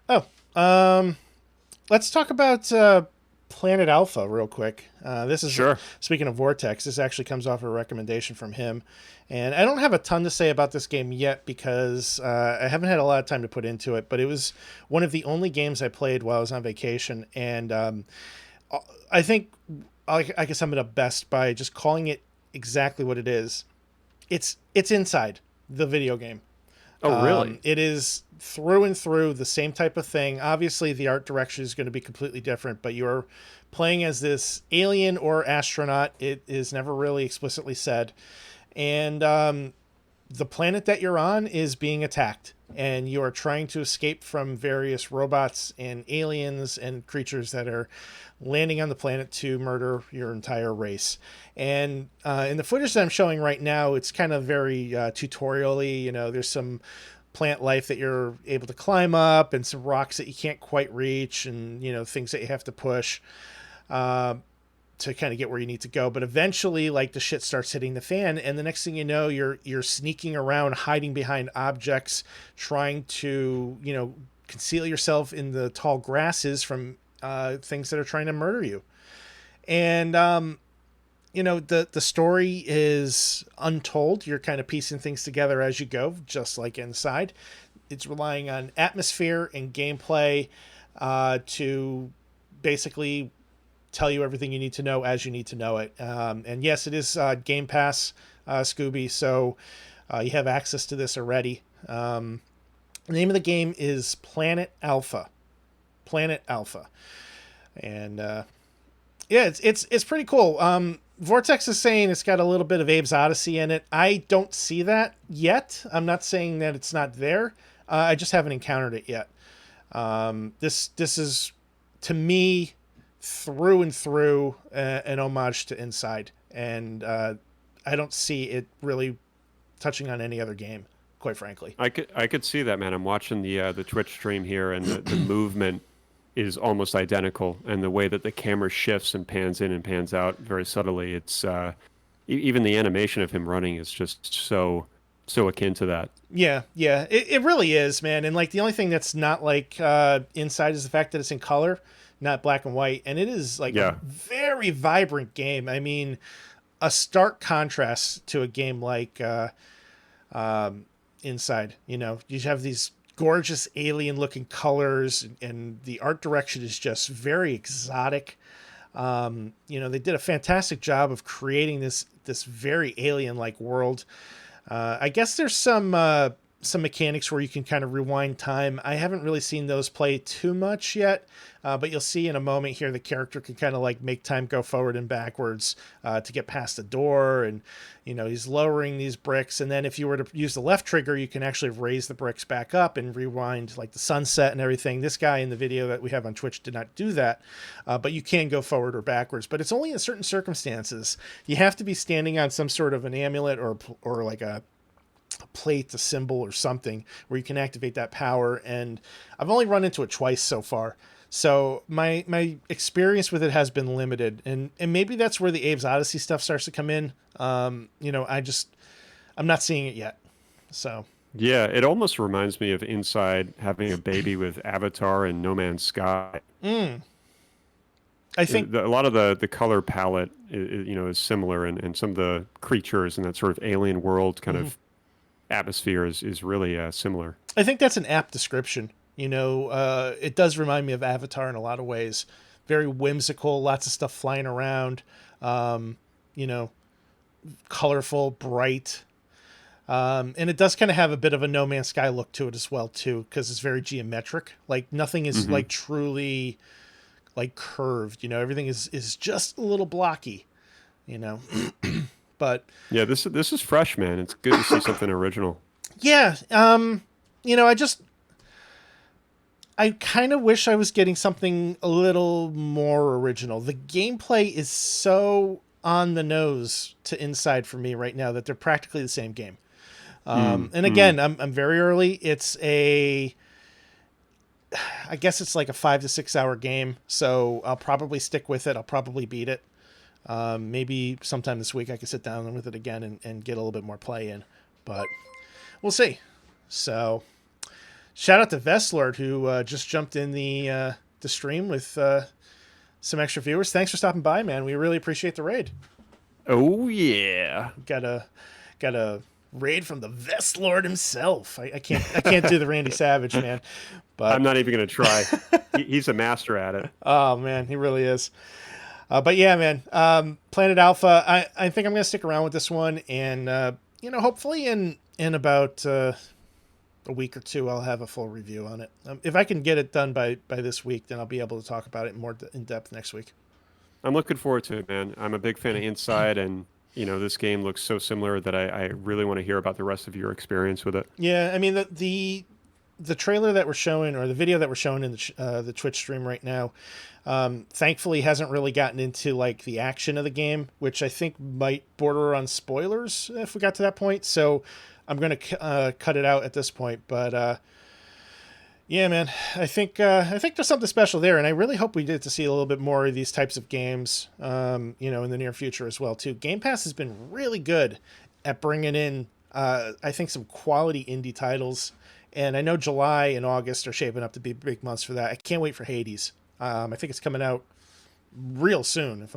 Oh, let's talk about Planet Alpha real quick. This is Sure. speaking of Vortex. This actually comes off a recommendation from him, and I don't have a ton to say about this game yet because I haven't had a lot of time to put into it. But it was one of the only games I played while I was on vacation, and I think I can sum it up best by just calling it exactly what it is. It's Inside, the video game. Oh, really? It is through and through the same type of thing. Obviously, the art direction is going to be completely different, but you're playing as this alien or astronaut. It is never really explicitly said. And the planet that you're on is being attacked, and you are trying to escape from various robots and aliens and creatures that are landing on the planet to murder your entire race. And in the footage that I'm showing right now, it's kind of very tutorially. You know, there's some plant life that you're able to climb up, and some rocks that you can't quite reach, and things that you have to push. Uh, to kind of get where you need to go. But eventually, like, the shit starts hitting the fan, and the next thing you know, you're sneaking around, hiding behind objects, trying to conceal yourself in the tall grasses from things that are trying to murder you. And the story is untold. You're kind of piecing things together as you go, just like Inside. It's relying on atmosphere and gameplay to basically tell you everything you need to know as you need to know it. And yes, it is Game Pass, Scooby, so you have access to this already. The name of the game is Planet Alpha. Planet Alpha, and yeah, it's pretty cool. Vortex is saying it's got a little bit of Abe's Odyssey in it. I don't see that yet. I'm not saying that it's not there. I just haven't encountered it yet. This is, to me, through and through an homage to Inside, and I don't see it really touching on any other game, quite frankly. I could see that, man. I'm watching the Twitch stream here, and the movement is almost identical, and the way that the camera shifts and pans in and pans out very subtly. It's even the animation of him running is just so akin to that. Yeah, yeah, it really is, man. And like the only thing that's not like Inside is the fact that it's in color, not black and white, and it is like a Yeah. very vibrant game. I mean, a stark contrast to a game like Inside. You have these gorgeous alien-looking colors, and the art direction is just very exotic. They did a fantastic job of creating this very alien-like world. I guess there's some mechanics where you can kind of rewind time. I haven't really seen those play too much yet, but you'll see in a moment here the character can kind of like make time go forward and backwards to get past the door, and he's lowering these bricks, and then if you were to use the left trigger, you can actually raise the bricks back up and rewind like the sunset and everything. This guy in the video that we have on Twitch did not do that, but you can go forward or backwards, but it's only in certain circumstances. You have to be standing on some sort of an amulet or like a plate, a symbol, or something where you can activate that power. And I've only run into it twice so far, so my experience with it has been limited. And maybe that's where the Abe's Odyssey stuff starts to come in. I'm not seeing it yet. So Yeah, it almost reminds me of Inside having a baby with Avatar and No Man's Sky. I think, A lot of the color palette is similar, and some of the creatures and that sort of alien world kind mhm. of atmosphere is really similar. I think that's an apt description. It does remind me of Avatar in a lot of ways. Very whimsical, lots of stuff flying around. Um, you know, Colorful, bright. And it does kind of have a bit of a No Man's Sky look to it as well too, because it's very geometric. Like nothing is Hmm. like truly like curved. Everything is just a little blocky. You know, but Yeah, this is fresh, man. It's good to see something original. yeah, I kind of wish I was getting something a little more original. The gameplay is so on the nose to Inside for me right now that they're practically the same game. Mm, And mm. again, I'm very early. I guess it's like a 5 to 6 hour game, so I'll probably stick with it. I'll probably beat it. Maybe sometime this week I can sit down with it again and get a little bit more play in, but we'll see. So Shout out to Vestlord who just jumped in the stream with some extra viewers. Thanks for stopping by, man. We really appreciate the raid. Oh yeah. Got a raid from the Vestlord himself. I can't do the Randy Savage, man. I'm But not even gonna try. He's a master at it. oh man, he really is. But yeah, man. Planet Alpha. I think I'm gonna stick around with this one, and hopefully in about a week or two, I'll have a full review on it. If I can get it done by this week, then I'll be able to talk about it more in depth next week. I'm looking forward to it, man. I'm a big fan of Inside, and this game looks so similar that I really want to hear about the rest of your experience with it. Yeah, I mean the trailer that we're showing, or the video that we're showing in the Twitch stream right now, thankfully hasn't really gotten into like the action of the game, which I think might border on spoilers if we got to that point. So I'm gonna cut it out at this point. But yeah, man, I think there's something special there, and I really hope we get to see a little bit more of these types of games, in the near future as well too. Game Pass has been really good at bringing in, I think, some quality indie titles, and I know July and August are shaping up to be big months for that. I can't wait for Hades. I think it's coming out real soon, if